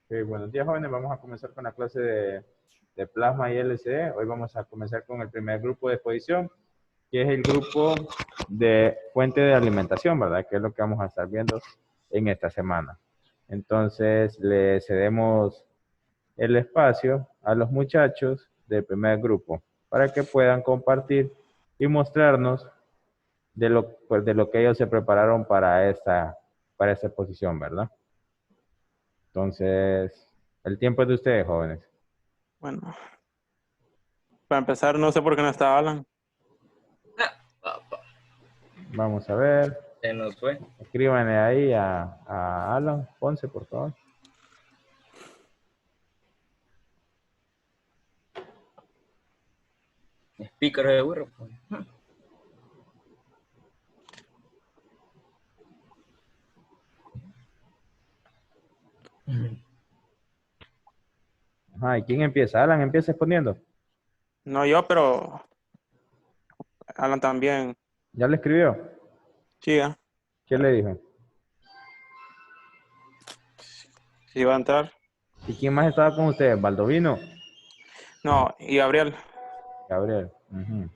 Buenos días, jóvenes. Vamos a comenzar con la clase de plasma y LCD. Hoy vamos a comenzar con el primer grupo de exposición, que es el grupo de fuente de alimentación, ¿verdad? Que es lo que vamos a estar viendo en esta semana. Entonces, le cedemos el espacio a los muchachos del primer grupo para que puedan compartir y mostrarnos de lo que ellos se prepararon para esta exposición, ¿verdad? Entonces, el tiempo es de ustedes, jóvenes. Bueno, para empezar, no sé por qué no está Alan. Vamos a ver. Se nos fue. Escríbanle ahí a Alan Ponce, por favor. Speaker de burro. Ajá, ¿y quién empieza? Alan empieza exponiendo. No yo, pero Alan también. ¿Ya le escribió? Chica, ¿Qué le dijo? si va a entrar. ¿Y quién más estaba con ustedes? ¿Baldovino? No, y Gabriel. Gabriel. Ujú.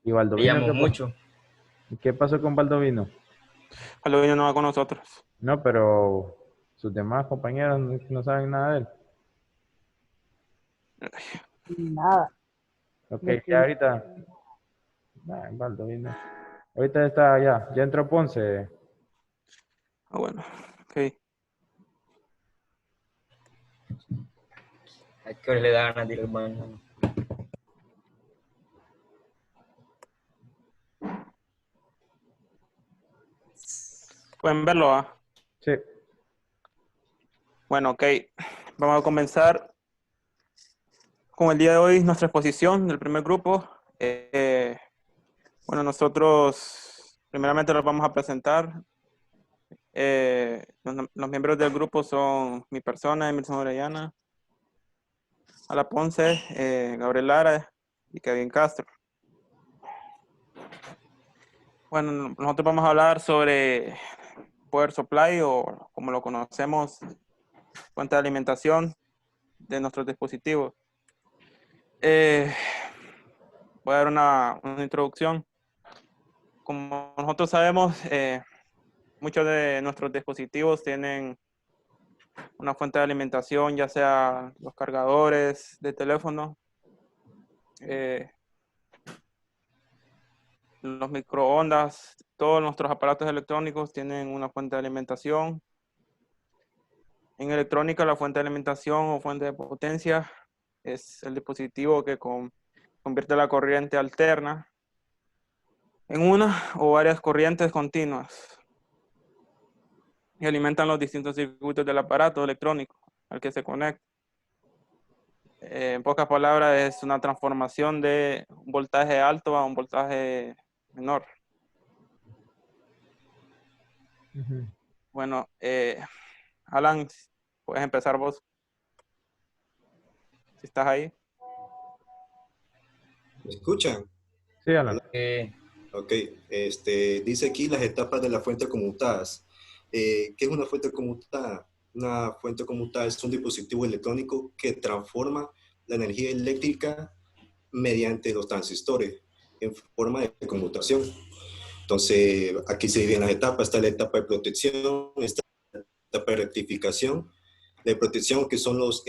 ¿Y Baldovino Veíamos mucho. qué pasó con Baldovino? Baldovino no va con nosotros. No, pero sus demás compañeros no saben nada de él. Nada. Ok, ya ahorita. Baldovino. Ahorita está ya entró Ponce. Ah, bueno, ok. ¿A qué hora le da ganas de ir al baño? Pueden verlo, ¿ah? Sí. Bueno, ok. Vamos a comenzar con el día de hoy nuestra exposición del primer grupo. Bueno, nosotros primeramente los vamos a presentar. Los miembros del grupo son mi persona, Emerson Orellana, Ala Ponce, Gabriel Lara y Kevin Castro. Bueno, nosotros vamos a hablar sobre Power Supply, o como lo conocemos, fuente de alimentación de nuestros dispositivos. Voy a dar una introducción. Como nosotros sabemos, muchos de nuestros dispositivos tienen una fuente de alimentación, ya sea los cargadores de teléfono, los microondas, todos nuestros aparatos electrónicos tienen una fuente de alimentación. En electrónica, la fuente de alimentación o fuente de potencia es el dispositivo que convierte la corriente alterna en una o varias corrientes continuas y alimentan los distintos circuitos del aparato electrónico al que se conecta. En pocas palabras, es una transformación de un voltaje alto a un voltaje menor. Ujú. Bueno, Alan, puedes empezar vos, si estás ahí. ¿Me escuchan? Sí, Alan. Ok, dice aquí las etapas de la fuente conmutadas. ¿Qué es una fuente conmutada? Una fuente conmutada es un dispositivo electrónico que transforma la energía eléctrica mediante los transistores en forma de conmutación. Entonces, aquí se dividen las etapas. Está la etapa de protección, está la etapa de rectificación. La de protección, que son las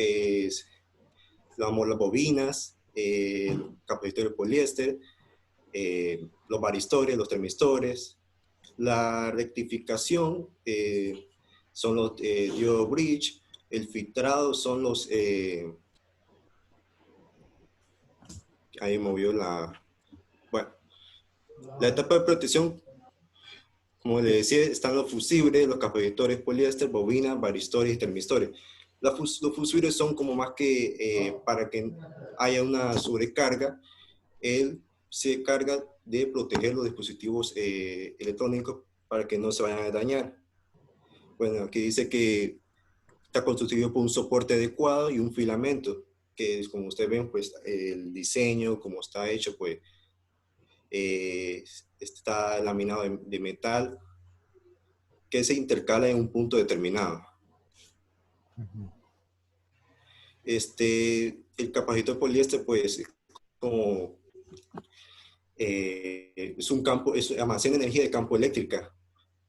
bobinas, capacitores de poliéster, los varistores, los termistores. La rectificación son los diodo bridge. El filtrado son los... ahí movió la... Bueno, la etapa de protección, como le decía, están los fusibles, los capacitores poliéster, bobinas, varistores y termistores. Los fusibles son como más que para que haya una sobrecarga. Él se carga de proteger los dispositivos electrónicos para que no se vayan a dañar. Bueno, aquí dice que está constituido por un soporte adecuado y un filamento, que es, como ustedes ven, pues el diseño, como está hecho, pues está laminado de metal que se intercala en un punto determinado. Ujú. El capacitor poliéster, pues, como es un campo, almacena energía de campo eléctrica,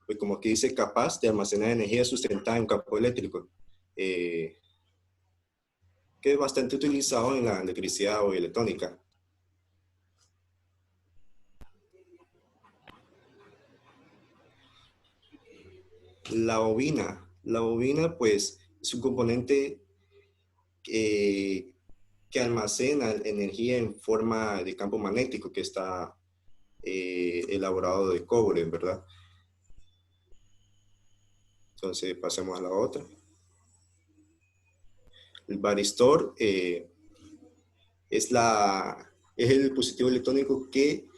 pues como aquí dice, capaz de almacenar energía sustentada en un campo eléctrico, eh, que es bastante utilizado en la electricidad o electrónica. La bobina, pues, es un componente que almacena energía en forma de campo magnético que está elaborado de cobre, ¿verdad? Entonces, pasemos a la otra. El varistor es el dispositivo electrónico que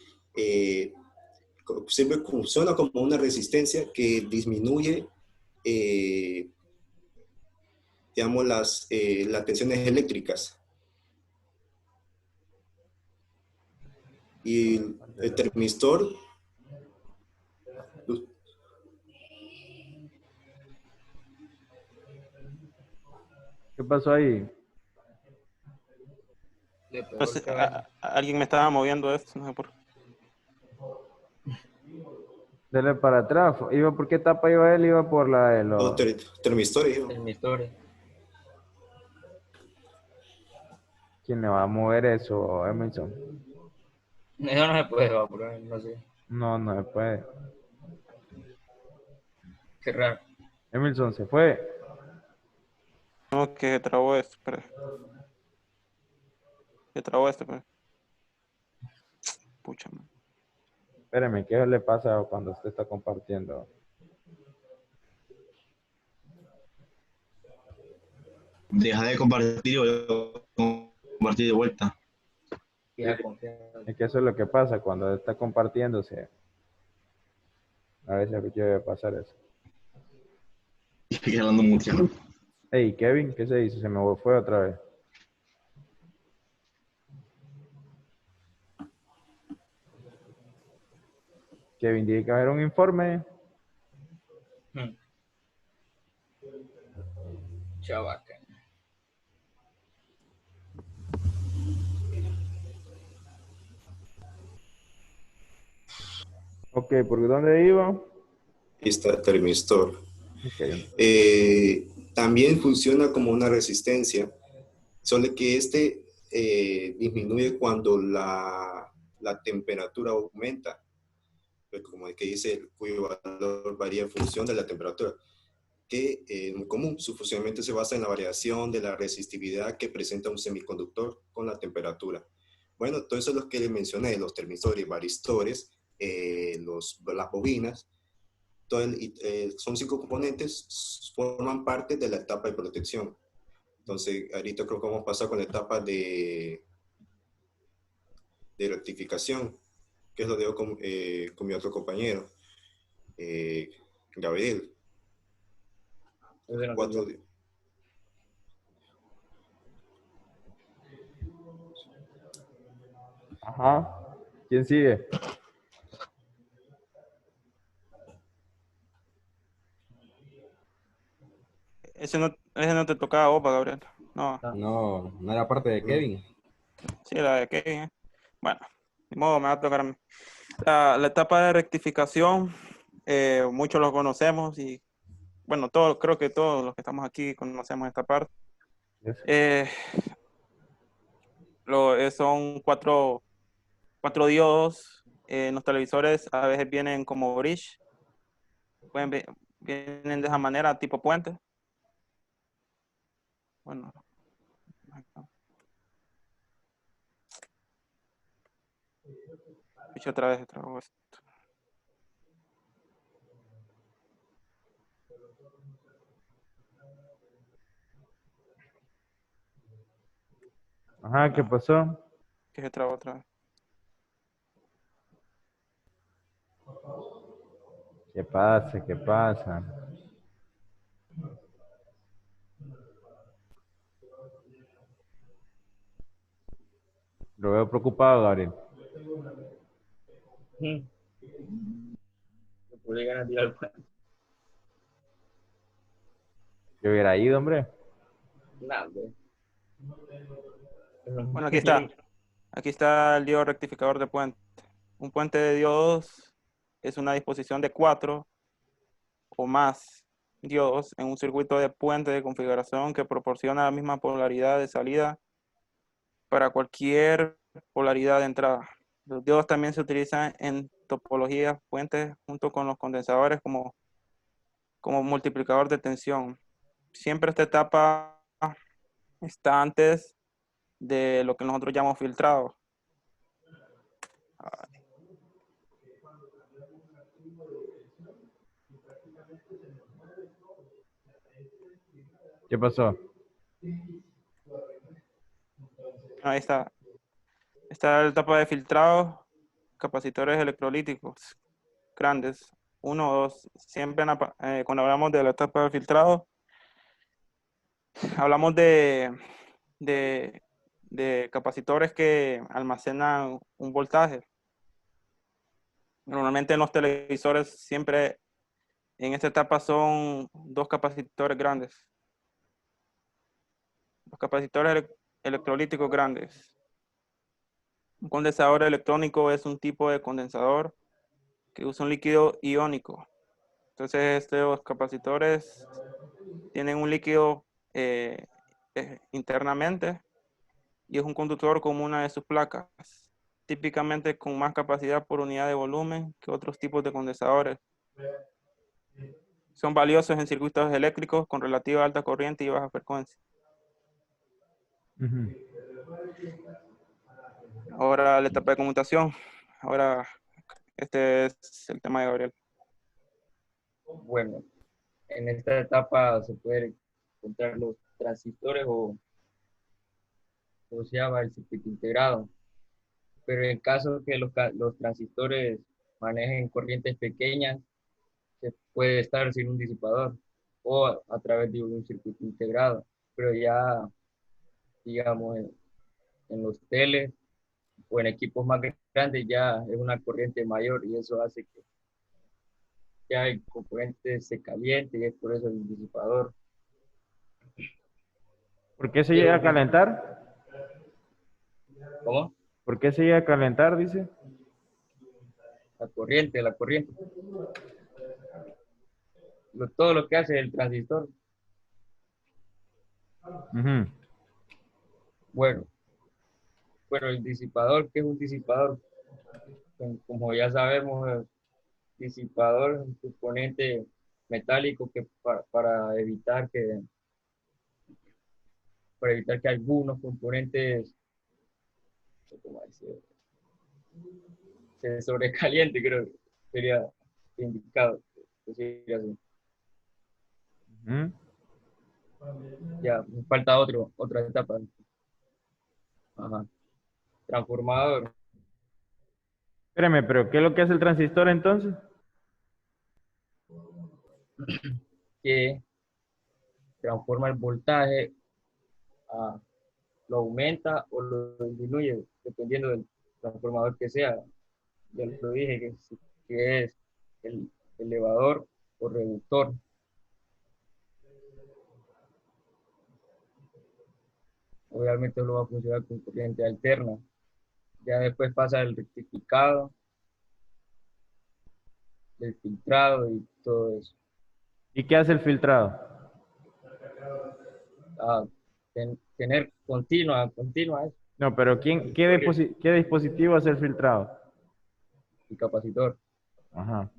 siempre funciona como una resistencia que disminuye, digamos, las tensiones eléctricas. Y el termistor, ¿Qué pasó ahí? De No peor sé, que vaina. alguien me estaba moviendo esto, no sé por qué. Dele para atrás. ¿Por qué etapa iba él? Iba por la de los los... termistores, ¿no? En mi historia. ¿Quién le va a mover eso, Emerson? Eso no se puede evaporar, no sé. No, no se puede. Qué raro. Emerson se fue. No, que trabó esto, pero que trabó esto, pero pucha, man. Espérame, ¿qué le pasa cuando usted está compartiendo? Deja de compartir y voy a compartir de vuelta. Ya confianza. Es que eso es lo que pasa cuando está compartiéndose. A veces debe pasar eso. Estoy hablando mucho. Hey, Kevin, ¿qué se hizo? Se me fue otra vez. Kevin, tiene que haber un informe. Chavaca. Ok, ¿por dónde iba? Ahí está el termistor. Ok. También funciona como una resistencia, solo que disminuye cuando la temperatura aumenta, pues como el que dice, cuyo valor varía en función de la temperatura, que es muy común. Su funcionamiento se basa en la variación de la resistividad que presenta un semiconductor con la temperatura. Bueno, todo eso es lo que les mencioné, los termistores, varistores, las bobinas. Son 5 componentes, forman parte de la etapa de protección. Entonces, ahorita creo que vamos a pasar con la etapa de rectificación, que es lo dejo con mi otro compañero, Gabriel. Ese no Cuatro, tengo. Ajá. ¿Quién sigue? Ese no te tocaba a vos, pa, Gabriel. No, No, no era parte de Kevin. sí, la de Kevin, ¿eh? Bueno, de modo, me va a tocar a mí. La etapa de rectificación, muchos lo conocemos y, bueno, creo que todos los que estamos aquí conocemos esta parte. Yes. Son cuatro diodos. Los televisores a veces vienen como bridge, vienen de esa manera, tipo puente. Bueno, otra vez trago esto. Ajá, ¿qué pasó? Que se traba otra vez. ¿Qué pasa? ¿Qué pasa? Lo veo preocupado, Gabriel. Me podría ganar tirar el puente. Yo hubiera ido, hombre. Nada, güey. Bueno, aquí está. Aquí está el diodo rectificador de puente. Un puente de diodos es una disposición de 4 o más diodos en un circuito de puente de configuración que proporciona la misma polaridad de salida para cualquier polaridad de entrada. Los diodos también se utilizan en topologías puentes junto con los condensadores como multiplicador de tensión. Siempre esta etapa está antes de lo que nosotros llamamos filtrado. ¿Qué pasó? Ahí está. Está la etapa de filtrado, capacitores electrolíticos grandes, 1 o 2. Siempre cuando hablamos de la etapa de filtrado, hablamos de capacitores que almacenan un voltaje. Normalmente en los televisores siempre en esta etapa son 2 capacitores grandes. Los capacitores electrolíticos grandes. Un condensador electrónico es un tipo de condensador que usa un líquido iónico. Entonces estos capacitores tienen un líquido internamente y es un conductor como una de sus placas, típicamente con más capacidad por unidad de volumen que otros tipos de condensadores. Son valiosos en circuitos eléctricos con relativa alta corriente y baja frecuencia. Ujú. Ahora la etapa de conmutación. Ahora este es el tema de Gabriel. Bueno, en esta etapa se pueden encontrar los transistores o se llama el circuito integrado. Pero en caso que los transistores manejen corrientes pequeñas, se puede estar sin un disipador o a través de un circuito integrado. Pero ya, digamos, en los teles o en equipos más grandes ya es una corriente mayor y eso hace que ya el componente se caliente y es por eso el disipador. ¿Por qué se llega a calentar? ¿Cómo? ¿Por qué se llega a calentar, dice? La corriente. Todo lo que hace el transistor. Ujú. Bueno, el disipador, ¿qué es un disipador? Como ya sabemos, el disipador es un componente metálico que para evitar que algunos componentes, ¿cómo decir? Se sobrecaliente, creo que sería indicado decir así. Ujú. Ya, me falta otra etapa. Ajá. Transformador, Espérame, pero ¿qué es lo que hace el transistor entonces? que transforma el voltaje, lo aumenta o lo disminuye, dependiendo del transformador que sea. Ya lo dije, que es el elevador o reductor. Obviamente lo va a funcionar con corriente alterna. Ya después pasa el rectificado, el filtrado y todo eso. ¿Y qué hace el filtrado? Ah, tener continua es No, pero ¿qué dispositivo hace el filtrado? el capacitor. Ajá.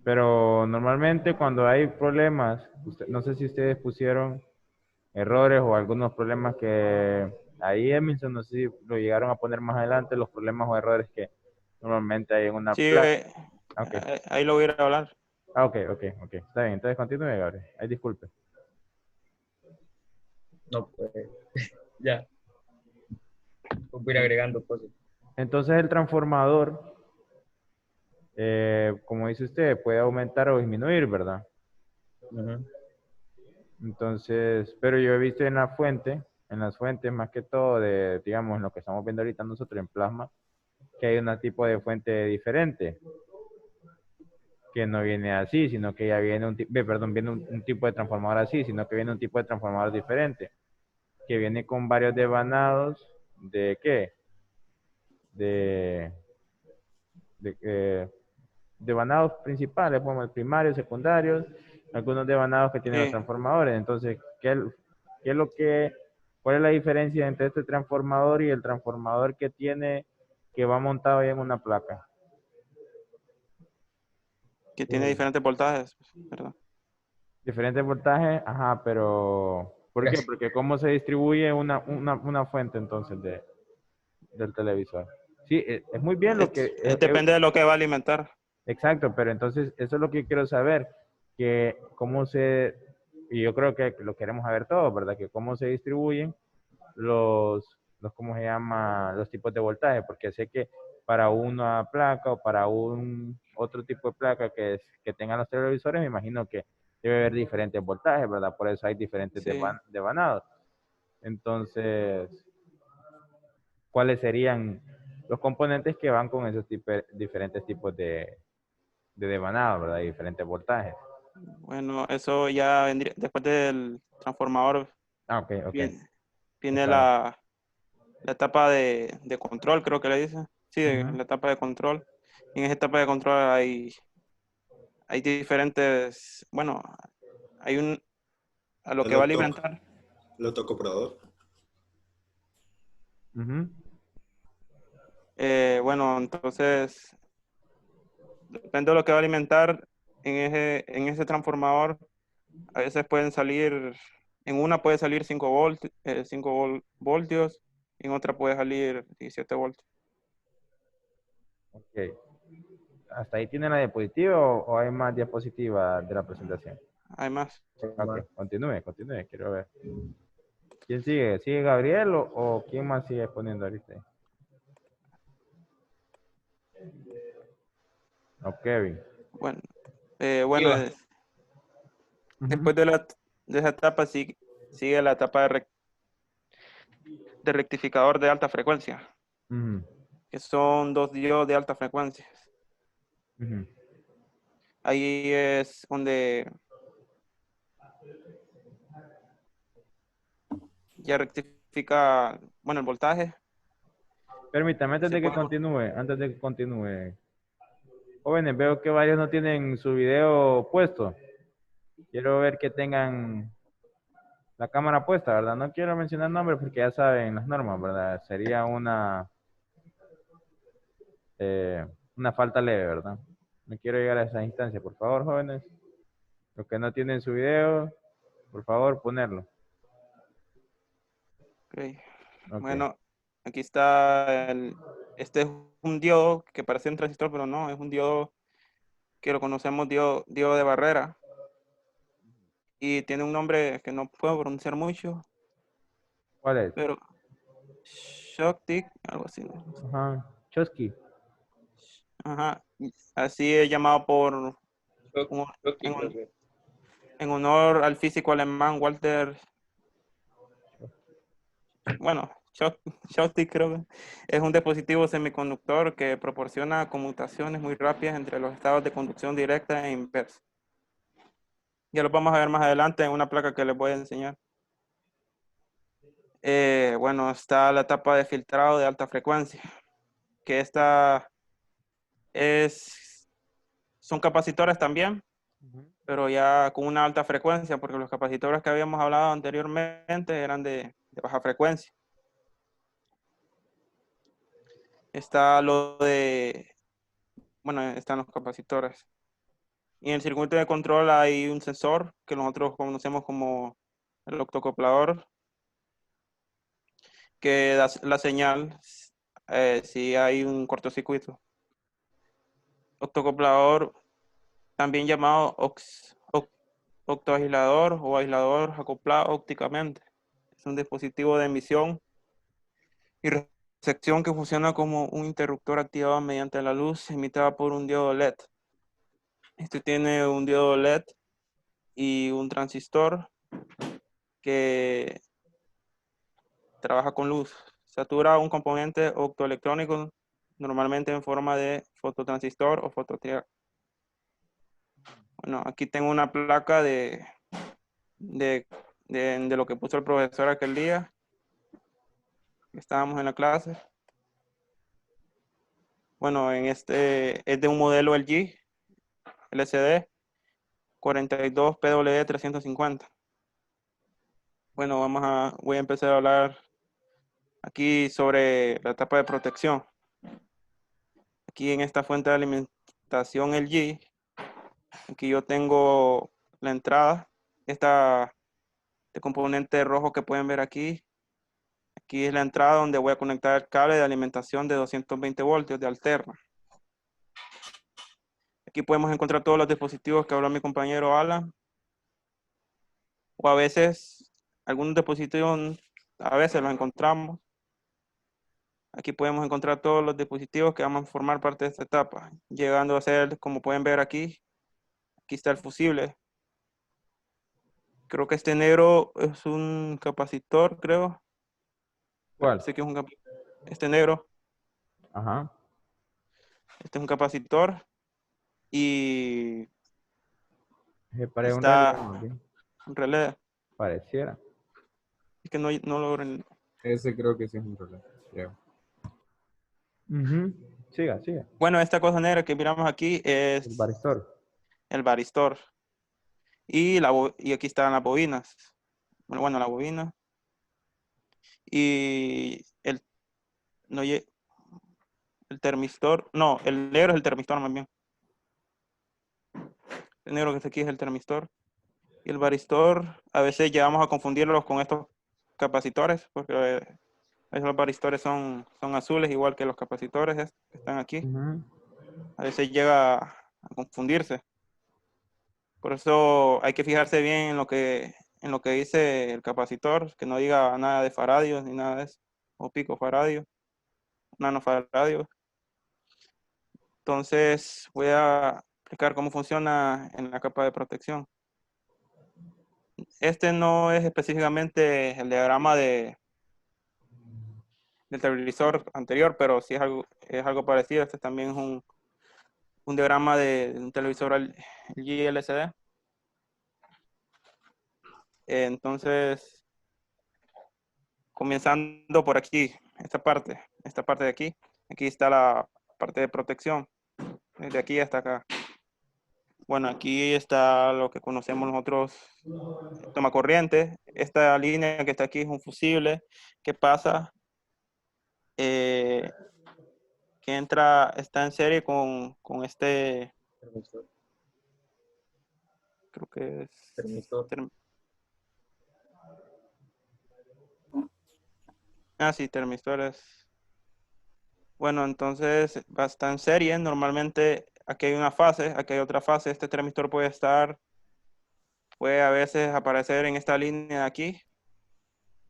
Pero normalmente cuando hay problemas, no sé si ustedes pusieron errores o algunos problemas que ahí, Emilson, no sé si lo llegaron a poner más adelante, los problemas o errores que normalmente hay en una Sí, placa. Ok. ahí lo voy a ir a hablar. Ok. Está bien, entonces continúe, Gabriel. Ay, disculpe. No, pues ya, voy a ir agregando cosas. Entonces el transformador, como dice usted, puede aumentar o disminuir, ¿verdad? Ujú. Entonces, pero yo he visto en las fuentes más que todo de, digamos, en lo que estamos viendo ahorita nosotros en plasma, que hay un tipo de fuente diferente, que no viene así, sino que ya viene viene un tipo de transformador así, sino que viene un tipo de transformador diferente. que viene con varios devanados de ¿qué? De, de devanados principales, como el primarios, secundarios, algunos devanados que tienen los Sí. transformadores. Entonces, qué es lo que, cuál es la diferencia entre este transformador y el transformador que tiene, que va montado ahí en una placa? Que tiene diferentes voltajes, ¿verdad? Diferentes voltajes, ajá, pero ¿por qué? Gracias. Porque cómo se distribuye una fuente entonces del televisor. Sí, es muy bien lo que, Depende de lo que va a alimentar. exacto, pero entonces eso es lo que quiero saber, que cómo se, y yo creo que lo queremos saber todos, ¿verdad? Que cómo se distribuyen ¿cómo se llama? Los tipos de voltaje, porque sé que para una placa o para un otro tipo de placa que tengan los televisores, me imagino que debe haber diferentes voltajes, ¿verdad? Por eso hay diferentes Sí. devanados. Entonces, ¿cuáles serían los componentes que van con esos diferentes tipos de devanado, ¿verdad? Y diferentes voltajes. Bueno, eso ya vendría después del transformador. Ah, ok, ok. Viene Está bien. la etapa de control, creo que le dicen. Sí, Ujú. la etapa de control. Y en esa etapa de control hay diferentes, bueno, hay a lo El que va a octo, alimentar. el octocoplador. Ujú. Bueno, entonces, depende de lo que va a alimentar en ese transformador. A veces pueden salir, en una puede salir 5 voltios, en otra puede salir 17 voltios. Ok. ¿Hasta ahí tiene la diapositiva o hay más diapositivas de la presentación? Además, Ok, continúe, quiero ver. ¿Quién sigue? ¿Sigue Gabriel o quién más sigue poniendo ahorita? O Kevin. bueno, Iba. Ujú, después de esa etapa sigue la etapa de rectificador de alta frecuencia, ujú, que son dos diodos de alta frecuencia. ujú. Ahí es donde ya rectifica, bueno, el voltaje. Permítame, Se puede, antes de que continúe. Jóvenes, veo que varios no tienen su video puesto. Quiero ver que tengan la cámara puesta, ¿verdad? No quiero mencionar nombres porque ya saben las normas, ¿verdad? Sería eh, una falta leve, ¿verdad? No quiero llegar a esa instancia, por favor, jóvenes. Los que no tienen su video, por favor, ponerlo. ok. Ok. Bueno, aquí está este es un diodo que parece un transistor, pero no, es un diodo que lo conocemos diodo de barrera. Y tiene un nombre que no puedo pronunciar mucho, ¿Cuál es? pero Shoktik, algo así, ¿no? Ajá. Chosky. Ajá, así es llamado en, Creo que. en honor al físico alemán Walter, bueno, Shoktik creo que es un dispositivo semiconductor que proporciona conmutaciones muy rápidas entre los estados de conducción directa e inversa. Ya lo vamos a ver más adelante en una placa que les voy a enseñar. Bueno, está la etapa de filtrado de alta frecuencia, que son capacitores también, pero ya con una alta frecuencia, porque los capacitores que habíamos hablado anteriormente eran de baja frecuencia. Está bueno, están los capacitores. Y en el circuito de control hay un sensor que nosotros conocemos como el octocoplador, que da la señal si hay un cortocircuito. Octocoplador, también llamado octoaislador o aislador acoplado ópticamente. Es un dispositivo de emisión y recepción que funciona como un interruptor activado mediante la luz emitida por un diodo LED. Este tiene un diodo LED y un transistor que trabaja con luz. Satura un componente optoelectrónico normalmente en forma de fototransistor o fototriac. Bueno, aquí tengo una placa de, de lo que puso el profesor aquel día. Estábamos en la clase. Bueno, en este es de un modelo LG LCD 42 PWD 350. Bueno, voy a empezar a hablar aquí sobre la etapa de protección. Aquí en esta fuente de alimentación LG, aquí yo tengo la entrada, este componente rojo que pueden ver aquí. Aquí es la entrada donde voy a conectar el cable de alimentación de 220 voltios de alterna. Aquí podemos encontrar todos los dispositivos que habló mi compañero Alan. O a veces, algunos dispositivos, a veces los encontramos. Aquí podemos encontrar todos los dispositivos que vamos a formar parte de esta etapa. Llegando a ser, como pueden ver aquí, aquí está el fusible. Creo que este negro es un capacitor, creo. ¿Cuál? Sé que es este negro, Ajá. este es un capacitor. Y Se parece un reloj, está más bien. un relé. Pareciera. Es que no logro. Ese creo que sí es un reloj, creo. Ujú. Siga, siga. Bueno, esta cosa negra que miramos aquí es El baristor. el varistor. Y aquí están las bobinas. Bueno, la bobina. Y no, el termistor. No, el negro es el termistor más bien. El negro que está aquí es el termistor. Y el varistor, a veces llegamos a confundirlos con estos capacitores, porque a veces los varistores son azules, igual que los capacitores que están aquí. Ujú. A veces llega a confundirse. Por eso hay que fijarse bien en lo que dice el capacitor, que no diga nada de faradios ni nada de eso, o picofaradios, nanofaradios. Entonces voy a explicar cómo funciona en la capa de protección. Este no es específicamente el diagrama del televisor anterior, pero sí es algo parecido. Este también es un diagrama de un televisor LG LCD. Entonces, comenzando por aquí, esta parte de aquí. Aquí está la parte de protección, desde aquí hasta acá. Bueno, aquí está lo que conocemos nosotros, toma corriente. Esta línea que está aquí es un fusible que pasa, eh, que está en serie con este, Termistor. creo que es, Termistor. sí, termistores. Bueno, entonces va a estar en serie. Normalmente aquí hay una fase, aquí hay otra fase. Este termistor puede a veces aparecer en esta línea de aquí.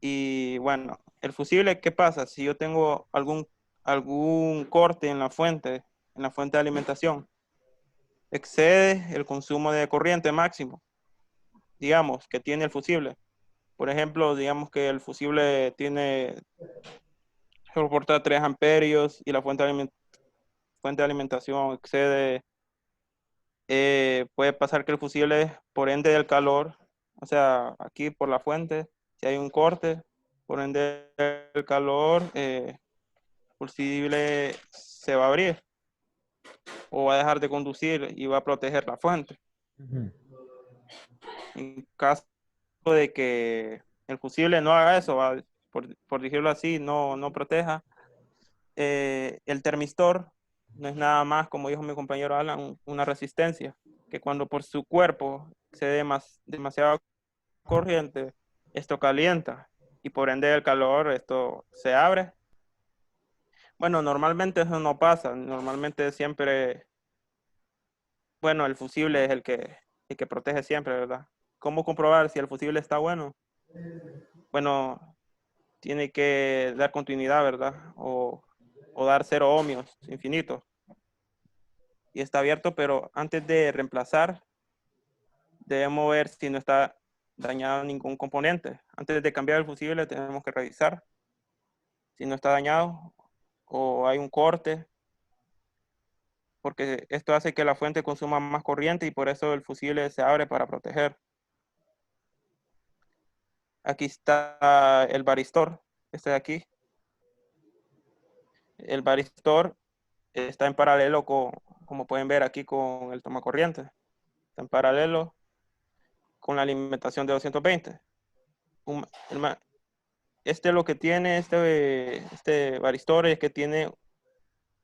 Y bueno, el fusible, ¿qué pasa? Si yo tengo algún corte en la fuente de alimentación, excede el consumo de corriente máximo, digamos, que tiene el fusible. Por ejemplo, digamos que el fusible soporta 3 amperios y la fuente de alimentación excede, puede pasar que el fusible, por ende del calor, o sea, aquí por la fuente, si hay un corte, por ende del calor, el fusible se va a abrir o va a dejar de conducir y va a proteger la fuente. Ujú. En caso de que el fusible no haga eso, por decirlo así, no proteja, el termistor no es nada más, como dijo mi compañero Alan, una resistencia, que cuando por su cuerpo excede demasiada corriente, esto calienta y por ende el calor, esto se abre. Bueno, normalmente eso no pasa, normalmente siempre, bueno, el fusible es el que protege siempre, ¿verdad? ¿Cómo comprobar si el fusible está bueno? Bueno, tiene que dar continuidad, ¿verdad? O dar 0 ohmios infinitos. Y está abierto, pero antes de reemplazar, debemos ver si no está dañado ningún componente. Antes de cambiar el fusible, tenemos que revisar si no está dañado o hay un corte, porque esto hace que la fuente consuma más corriente y por eso el fusible se abre para proteger. Aquí está el varistor, este de aquí. el varistor está en paralelo como pueden ver aquí, con el tomacorriente. Está en paralelo con la alimentación de 220. Lo que tiene este varistor es que tiene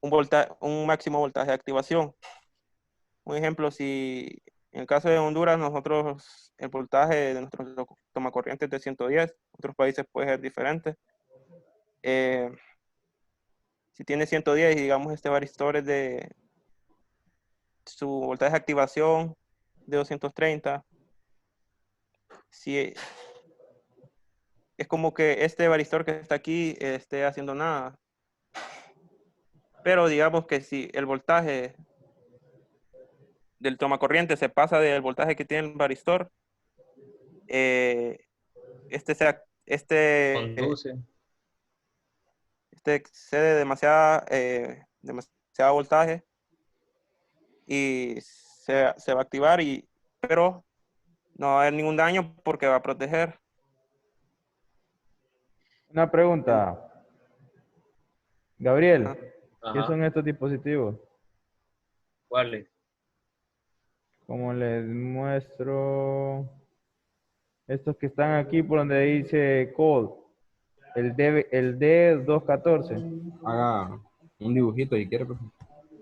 un máximo voltaje de activación. Un ejemplo, si en el caso de Honduras, nosotros, el voltaje de nuestros tomacorrientes es de 110, otros países puede ser diferente. Si tiene 110 y digamos este varistor es de su voltaje de activación de 230, si es como que este varistor que está aquí esté haciendo nada. Pero digamos que si el voltaje del tomacorriente se pasa del voltaje que tiene el varistor, eh, este Conduce. excede demasiado voltaje y se va a activar, pero no va a haber ningún daño porque va a proteger. Una pregunta. Gabriel, Ajá. ¿qué Ajá. son estos dispositivos? ¿Cuáles? Como les muestro, estos que están aquí por donde dice code, el D214. Haga un dibujito si quiere, pues.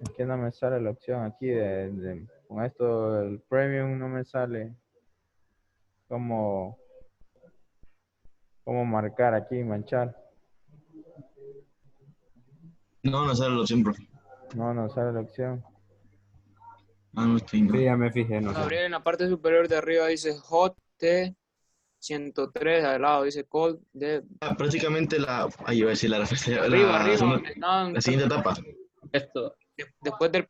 Es que no me sale la opción aquí con esto, el premium no me sale como marcar aquí, manchar. No, no sale la opción, profe. No sale la opción. Ah, no, estoy no. Sí, ya me fijé, no sé. Gabriel, en la parte superior de arriba dice Hot T 103, al lado dice Cold D. Prácticamente ahí iba a decir Arriba, arriba, segunda- donde estaban, la siguiente etapa. Esto. después del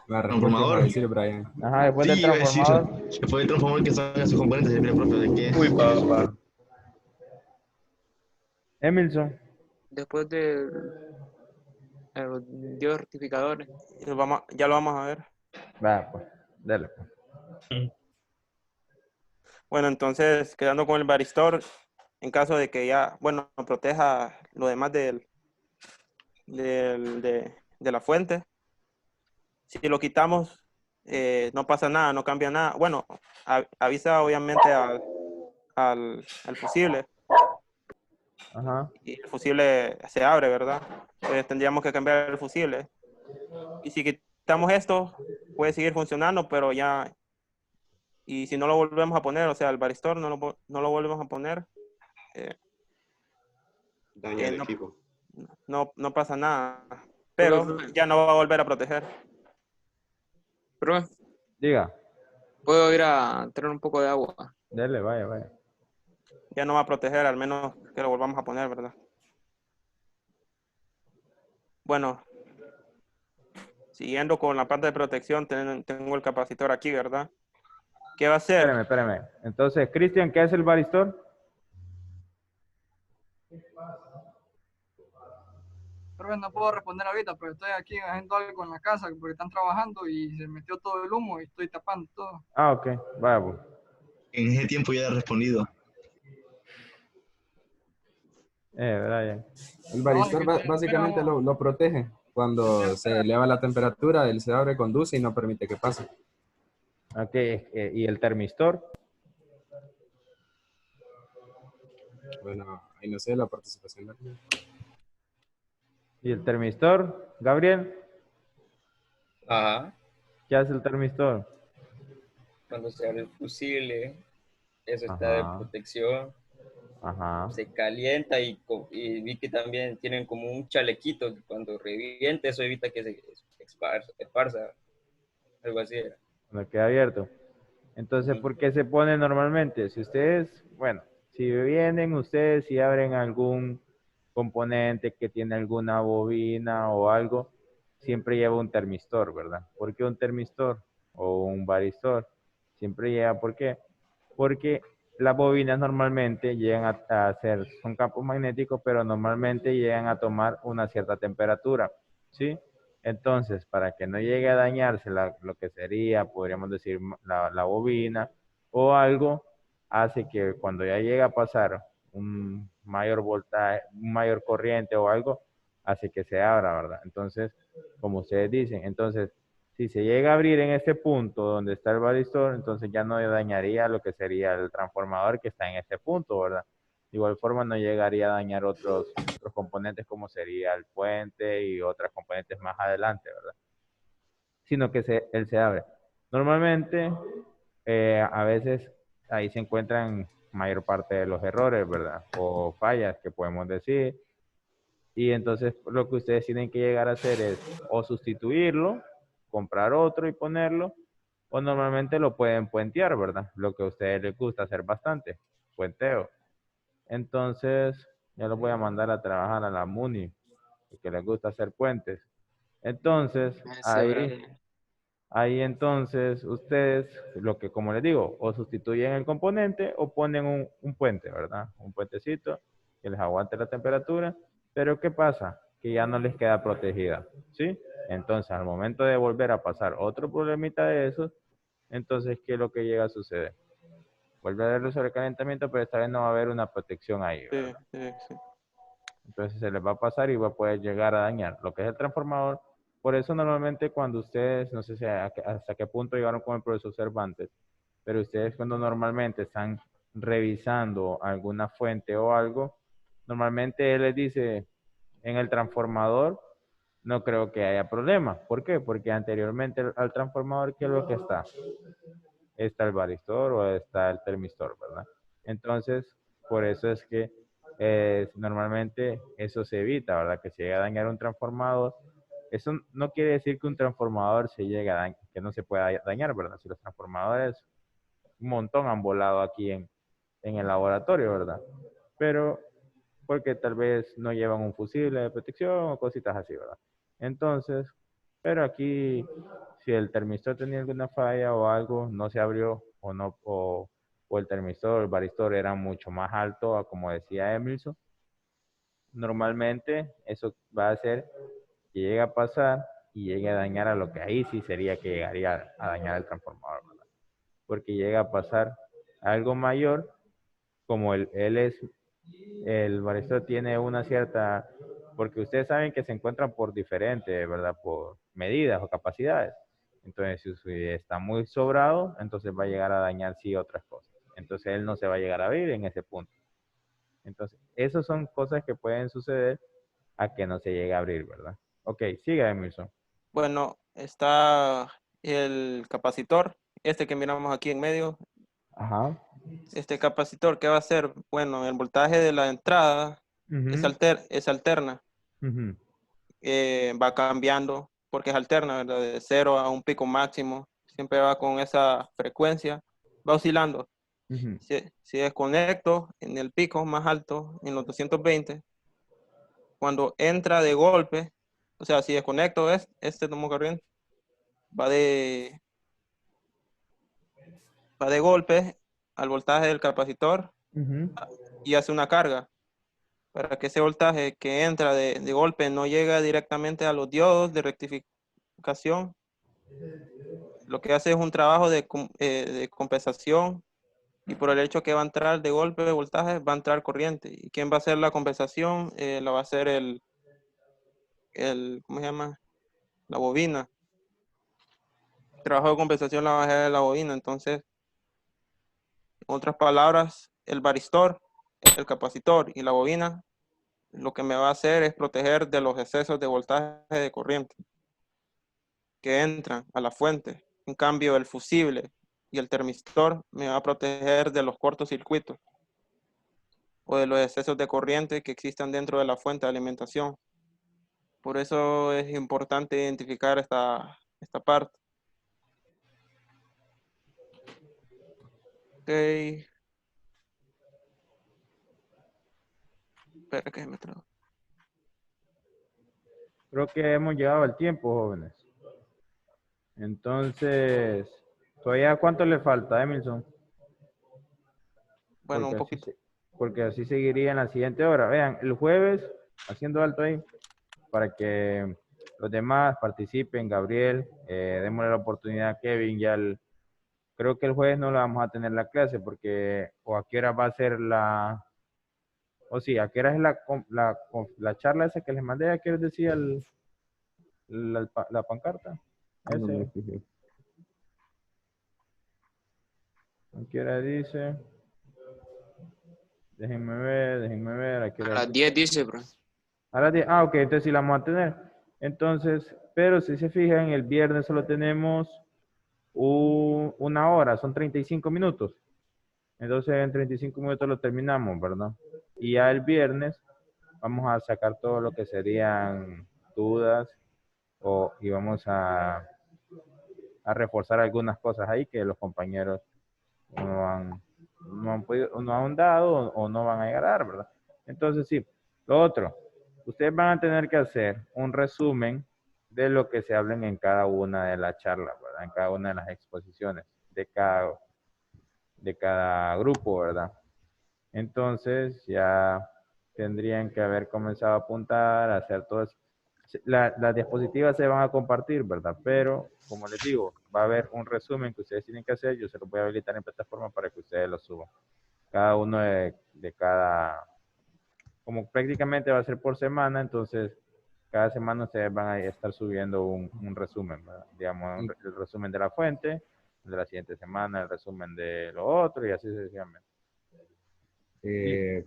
La respuesta Transformador. iba a decir Brian. Ajá, después Sí, del iba a decir, transformador. después del transformador que son esos componentes, siempre, profe, ¿de qué? Uy, papá. Emilson, después del Dios rectificadores. Ya lo vamos a ver. va, pues, dale, pues. Bueno, entonces, quedando con el varistor, en caso de que ya, bueno, proteja lo demás de la fuente, si lo quitamos, no pasa nada, no cambia nada. Bueno, avisa obviamente al fusible, Ajá. y el fusible se abre, ¿verdad? Entonces tendríamos que cambiar el fusible. Y si quitamos esto, puede seguir funcionando, pero ya, y si no lo volvemos a poner, o sea, el varistor no lo volvemos a poner, Daña el no, equipo. no pasa nada, pero ya no va a volver a proteger. Profe, Diga, puedo ir a traer un poco de agua. dale, vaya. Ya no va a proteger, al menos que lo volvamos a poner, ¿verdad? Bueno, siguiendo con la parte de protección, tengo el capacitor aquí, ¿verdad? ¿Qué va a hacer? Espérame. Entonces, Cristian, ¿qué es el varistor? Profe, no puedo responder ahorita, pero estoy aquí haciendo algo en la casa porque están trabajando y se metió todo el humo y estoy tapando todo. Ah, ok, vaya, pues. En ese tiempo ya he respondido. Brian. El varistor No, es que básicamente lo protege. Cuando se eleva la temperatura, él se abre, conduce y no permite que pase. Ok, ¿y el termistor? Bueno, ahí no sé, la participación. ¿Y el termistor? Gabriel, Ajá. ¿qué hace el termistor? Cuando se abre el fusible, eso está de Ajá. protección. Ajá. Se calienta y vi que también tienen como un chalequito que cuando reviente eso evita que se esparza, algo así era. Cuando queda abierto. Entonces, ¿por qué se pone normalmente? Si ustedes, bueno, si vienen ustedes y abren algún componente que tiene alguna bobina o algo, siempre lleva un termistor, ¿verdad? ¿Por qué un termistor o un varistor? Siempre lleva, ¿por qué? Porque las bobinas normalmente llegan a ser, son campos magnéticos, pero normalmente llegan a tomar una cierta temperatura, ¿sí? Entonces, para que no llegue a dañarse lo que sería, podríamos decir, la bobina o algo, hace que cuando ya llega a pasar mayor voltaje, mayor corriente o algo, hace que se abra, ¿verdad? Entonces, como ustedes dicen, entonces, si se llega a abrir en este punto donde está el varistor, entonces ya no dañaría lo que sería el transformador que está en este punto, ¿verdad? De igual forma no llegaría a dañar otros componentes como sería el puente y otros componentes más adelante, ¿verdad? Sino que él se abre. Normalmente, a veces ahí se encuentran mayor parte de los errores, ¿verdad? O fallas que podemos decir. Y entonces lo que ustedes tienen que llegar a hacer es o sustituirlo, comprar otro y ponerlo, o normalmente lo pueden puentear, ¿verdad? Lo que a ustedes les gusta hacer bastante, puenteo. Entonces, ya los voy a mandar a trabajar a la MUNI, porque les gusta hacer puentes. Entonces, Ese, brother. ahí entonces ustedes, lo que como les digo, o sustituyen el componente o ponen un puente, ¿verdad? Un puentecito que les aguante la temperatura, pero ¿qué pasa? Que ya no les queda protegida, ¿sí? Entonces, al momento de volver a pasar otro problemita de esos, entonces, ¿qué es lo que llega a suceder? Vuelve a haber el sobrecalentamiento, pero esta vez no va a haber una protección ahí, ¿verdad? Sí. Entonces se les va a pasar y va a poder llegar a dañar lo que es el transformador. Por eso normalmente cuando ustedes, no sé si hasta qué punto llegaron con el profesor Cervantes, pero ustedes cuando normalmente están revisando alguna fuente o algo, normalmente él les dice, en el transformador no creo que haya problema. ¿Por qué? Porque anteriormente al transformador, ¿qué es lo que está? Está el varistor o está el termistor, ¿verdad? Entonces, por eso es que normalmente eso se evita, ¿verdad? Que se llegue a dañar un transformador. Eso no quiere decir que un transformador se llegue a dañar, que no se pueda dañar, ¿verdad? Si los transformadores, un montón han volado aquí en el laboratorio, ¿verdad? Pero porque tal vez no llevan un fusible de protección o cositas así, ¿verdad? Entonces, pero aquí, si el termistor tenía alguna falla o algo, no se abrió o no, o el termistor, el varistor era mucho más alto, como decía Emilson, normalmente eso va a hacer que llegue a pasar y llegue a dañar a lo que ahí sí sería que llegaría a dañar el transformador, ¿verdad? Porque llega a pasar algo mayor, como el varistor tiene una cierta, porque ustedes saben que se encuentran por diferentes, ¿verdad? Por medidas o capacidades. Entonces, si está muy sobrado, entonces va a llegar a dañar sí otras cosas. Entonces, él no se va a llegar a abrir en ese punto. Entonces, esas son cosas que pueden suceder a que no se llegue a abrir, ¿verdad? Ok, siga, Emilson. Bueno, está el capacitor, este que miramos aquí en medio. Ajá. Este capacitor, ¿qué va a hacer? Bueno, el voltaje de la entrada es, Ujú, es alterna. ujú, Va cambiando porque es alterna, ¿verdad? De 0 a un pico máximo. Siempre va con esa frecuencia. Va oscilando. ujú. Si desconecto en el pico más alto, en los 220, cuando entra de golpe, o sea, si desconecto este tomo corriente, va de, va de golpe al voltaje del capacitor Ujú. y hace una carga para que ese voltaje que entra de golpe no llegue directamente a los diodos de rectificación. Lo que hace es un trabajo de compensación, y por el hecho que va a entrar de golpe de voltaje, va a entrar corriente. ¿Y quién va a hacer la compensación? La va a hacer ¿cómo se llama? La bobina. El trabajo de compensación la va a hacer la bobina. Entonces, en otras palabras, el varistor, el capacitor y la bobina, lo que me va a hacer es proteger de los excesos de voltaje de corriente que entran a la fuente. En cambio, el fusible y el termistor me va a proteger de los cortocircuitos o de los excesos de corriente que existan dentro de la fuente de alimentación. Por eso es importante identificar esta parte. Ok, espera que me trabo. Creo que hemos llegado al tiempo, jóvenes. Entonces, ¿todavía cuánto le falta, Emilson? Bueno, un Porque poquito. porque así seguiría en la siguiente hora. Vean, el jueves, haciendo alto ahí, para que los demás participen, Gabriel, démosle la oportunidad a Kevin, creo que el jueves no le vamos a tener la clase, porque, o a qué hora va a ser O sí, ¿a qué hora es la charla esa que les mandé? ¿A qué hora decía la pancarta? No me Ese. fijé. ¿A qué hora dice? Déjenme ver. ¿A qué A hora las 10 dice, profe. A las 10. Ah, ok, entonces sí la vamos a tener. Entonces, pero si se fijan, el viernes solo tenemos una hora, son 35 minutos. Entonces en 35 minutos lo terminamos, ¿verdad? Y ya el viernes vamos a sacar todo lo que serían dudas y vamos a reforzar algunas cosas ahí que los compañeros no han dado o no van a llegar a dar, ¿verdad? Entonces sí, lo otro, ustedes van a tener que hacer un resumen de lo que se hablen en cada una de las charlas, ¿verdad? En cada una de las exposiciones de cada grupo, ¿verdad? Entonces ya tendrían que haber comenzado a apuntar, a hacer todo eso. Las diapositivas se van a compartir, ¿verdad? Pero, como les digo, va a haber un resumen que ustedes tienen que hacer. Yo se los voy a habilitar en plataforma para que ustedes lo suban. Cada uno de cada, como prácticamente va a ser por semana, entonces cada semana ustedes van a estar subiendo un resumen, ¿verdad? Digamos, el resumen de la fuente, el de la siguiente semana, el resumen de lo otro y así sucesivamente.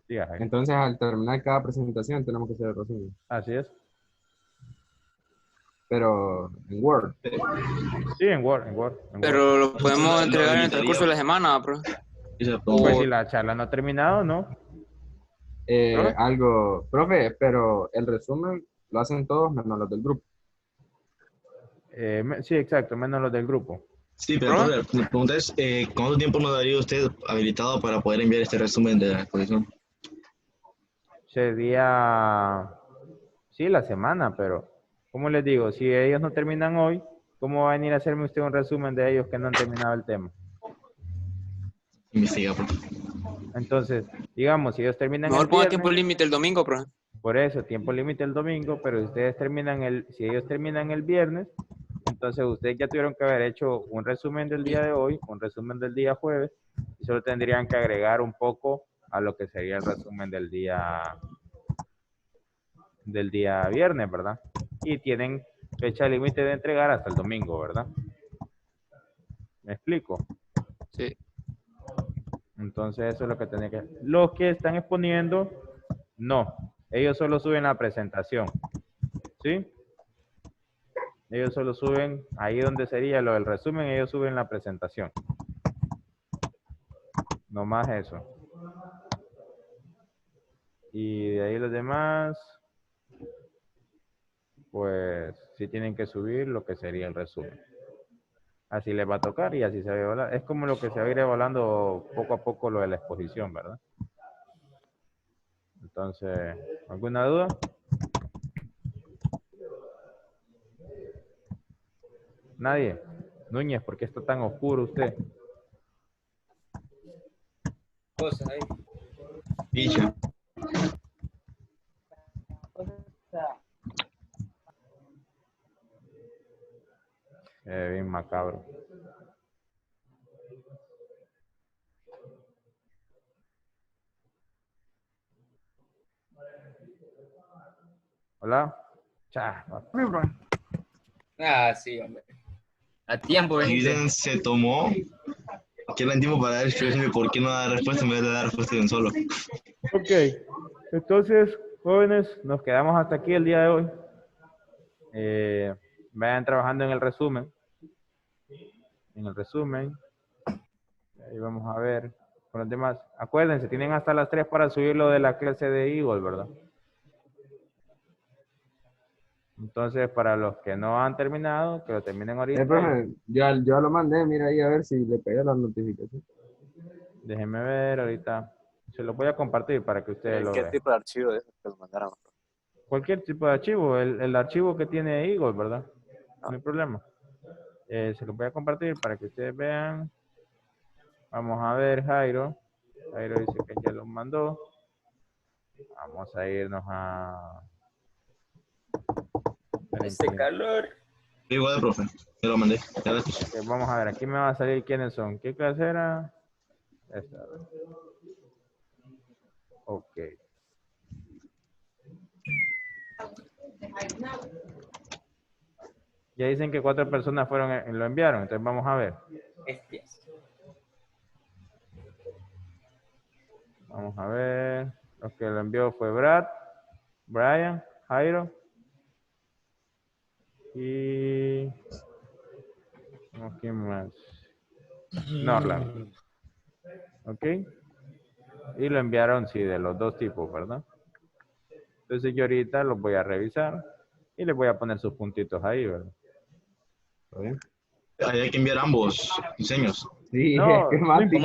Diga, Jaime. Entonces, al terminar cada presentación, tenemos que hacer el resumen. Así es. Pero en Word. Sí, en Word. Pero lo podemos Lo entregar en el habilitaría. transcurso de la semana, profe. Esa Pues pregunta. si la charla no ha terminado, ¿no? ¿Profe? Algo, profe, pero el resumen lo hacen todos menos los del grupo. Sí, exacto, menos los del grupo. Sí, pero ¿Profe? entonces, la pregunta es, ¿cuánto tiempo nos daría usted habilitado para poder enviar este resumen de la exposición? Sería, sí, la semana, pero, como les digo, si ellos no terminan hoy, ¿cómo va a venir a hacerme usted un resumen de ellos que no han terminado el tema? Investiga, profe. Entonces, digamos, si ellos terminan Mejor el ponga viernes, tiempo límite el domingo, profe. por eso, tiempo límite el domingo, pero si ustedes si ellos terminan el viernes, entonces ustedes ya tuvieron que haber hecho un resumen del día de hoy, un resumen del día jueves, y solo tendrían que agregar un poco a lo que sería el resumen del día viernes, ¿verdad? Y tienen fecha límite de entregar hasta el domingo, ¿verdad? ¿Me explico? Sí. Entonces eso es lo que tienen que... Los que están exponiendo, no. Ellos solo suben la presentación. ¿Sí? Ellos solo suben, ahí donde sería lo del resumen, ellos suben la presentación. No más eso. Y de ahí los demás, pues sí tienen que subir lo que sería el resumen. Así les va a tocar y así se va a evaluar. Es como lo que se va a ir evaluando poco a poco lo de la exposición, ¿verdad? Entonces, ¿alguna duda? Nadie. Núñez, ¿por qué está tan oscuro usted? Cosas ahí. Dicha. Bien macabro. Hola. Cha, Sí, profe. Ah, sí, hombre. A tiempo, veniste. Steven se tomó aquel tiempo para dar explicación de por qué no da respuesta en vez de dar respuesta de un solo. Ok, entonces, jóvenes, nos quedamos hasta aquí el día de hoy. Vayan trabajando en el resumen. Ahí vamos a ver con los demás. Acuérdense, tienen hasta las 3 para subir lo de la clase de Eagle, ¿verdad? Entonces, para los que no han terminado, que lo terminen ahorita. Profe, ya lo mandé, mira ahí a ver si le pegué la notificación. Déjenme ver ahorita. Se los voy a compartir para que ustedes lo ¿Qué vean. tipo de archivo de esos que nos mandaron? Cualquier tipo de archivo, el archivo que tiene Eagle, ¿verdad? No hay problema. Se los voy a compartir para que ustedes vean. Vamos a ver, Jairo. Jairo dice que ya los mandó. Vamos a irnos a... Este calor. Igual, profe. Yo lo mandé. Gracias. Ok, vamos a ver, aquí me va a salir quiénes son. ¿Qué clase era? Esta. Ok. Ya dicen que 4 personas fueron y lo enviaron, entonces vamos a ver. Vamos a ver. Lo que lo envió fue Brad, Brian, Jairo y... ¿quién más? Norland. ¿Ok? Y lo enviaron, sí, de los 2 tipos, ¿verdad? Entonces yo ahorita los voy a revisar y les voy a poner sus puntitos ahí, ¿verdad? ¿Está bien? Ahí hay que enviar ambos diseños. Sí, No, esquemático.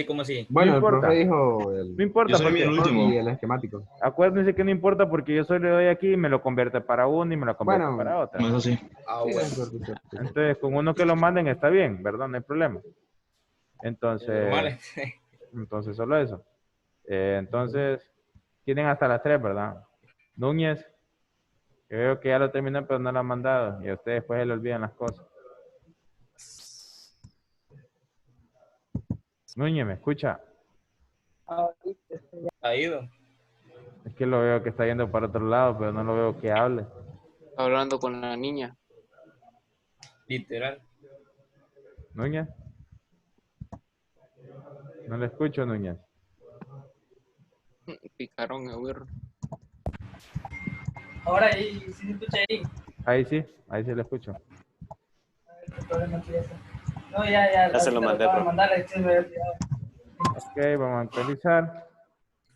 ¿Cómo así? Bueno, No el importa. profe dijo el, No importa Yo soy porque el último. y el esquemático. acuérdense que no importa porque yo solo le doy aquí y me lo convierte para uno y me lo convierte Bueno, para otra. No es así. Sí, es cierto. Entonces, con uno que lo manden está bien, ¿verdad? No hay problema. Entonces, solo eso. Entonces, tienen hasta las 3, ¿verdad? Núñez, yo veo que ya lo terminó, pero no lo han mandado. Y a ustedes después se le olvidan las cosas. Núñez, ¿me escucha? Ha ido. Es que lo veo que está yendo para otro lado, pero no lo veo que hable. Hablando con la niña. Literal. Núñez. No le escucho, Núñez. Picaron el güero. Ahora ahí, ¿sí se escucha ahí? Ahí sí le escucho. El problema aquí es... No, ya se lo mandé, bro. Mandarle, sí, me había olvidado. Ok, vamos a actualizar.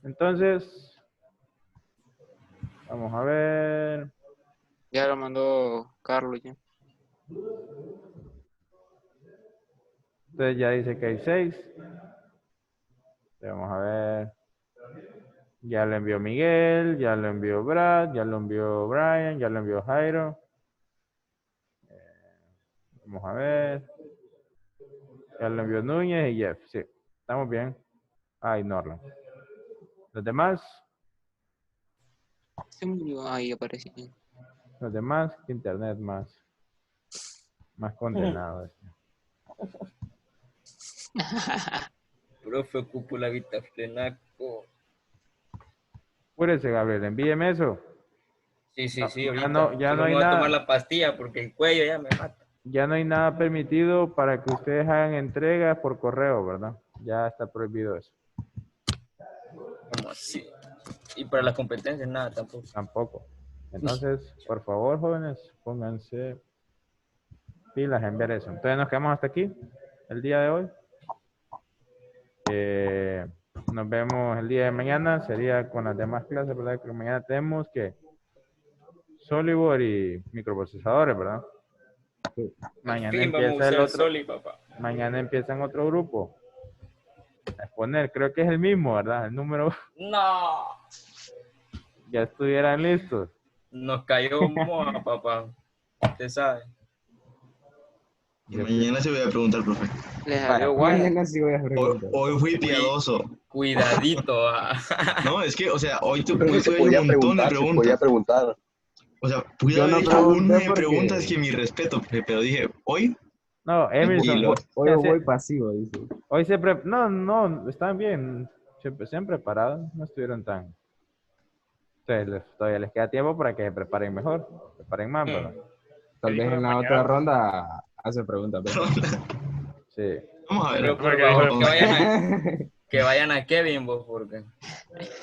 Entonces, vamos a ver. Ya lo mandó Carlos ya. Entonces ya dice que hay 6. Vamos a ver. Ya lo envió Miguel, ya lo envió Brad, ya lo envió Brian, ya lo envió Jairo. Vamos a ver. Ya lo envió Núñez y Jeff. Sí, estamos bien. Ay, Norland. Los demás, Se murió. Ahí apareció. ¿qué internet más condenado? Profe, ocupo la vitaflenaco. Apúrese, Gabriel, envíeme eso. Sí, Ya ahorita. no hay Solo me voy a nada. tomar la pastilla porque el cuello ya me mata. Ya no hay nada permitido para que ustedes hagan entregas por correo, ¿verdad? Ya está prohibido eso. ¿Cómo así? Y para las competencias nada tampoco. Tampoco. Entonces, por favor, jóvenes, pónganse pilas en ver eso. Entonces nos quedamos hasta aquí el día de hoy. Nos vemos el día de mañana. Sería con las demás clases, ¿verdad? Que mañana tenemos que Solibor y microprocesadores, ¿verdad? Mañana empieza el otro. Mañana empieza en otro grupo. A exponer, creo que es el mismo, ¿verdad? El número. No. Ya estuvieran listos. Nos cayó moa, papá. Usted sabe. Y mañana se voy a preguntar, profe. Le salió guay. Mañana sí voy a preguntar. Hoy fui piadoso. Cuidadito. No, es que, o sea, hoy Pero tuve se un podía montón de preguntar, se podía preguntas. preguntar. O sea, pude Yo haber no hecho pregunté una de porque- preguntas que mi respeto, pero dije, hoy, No, Emerson. Tranquilo. Hoy ya voy se- pasivo, dice. Hoy no, están bien. Se han preparado, no estuvieron tan. Entonces, todavía les queda tiempo para que se preparen mejor, preparen más, ¿verdad? Tal vez en la otra ronda hace preguntas. ¿verdad? Sí. vamos a ver. Pero por favor, que vayan a Kevin, vos, porque...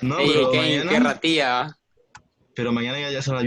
No, Ey, pero qué mañana, ratilla. pero mañana ya son las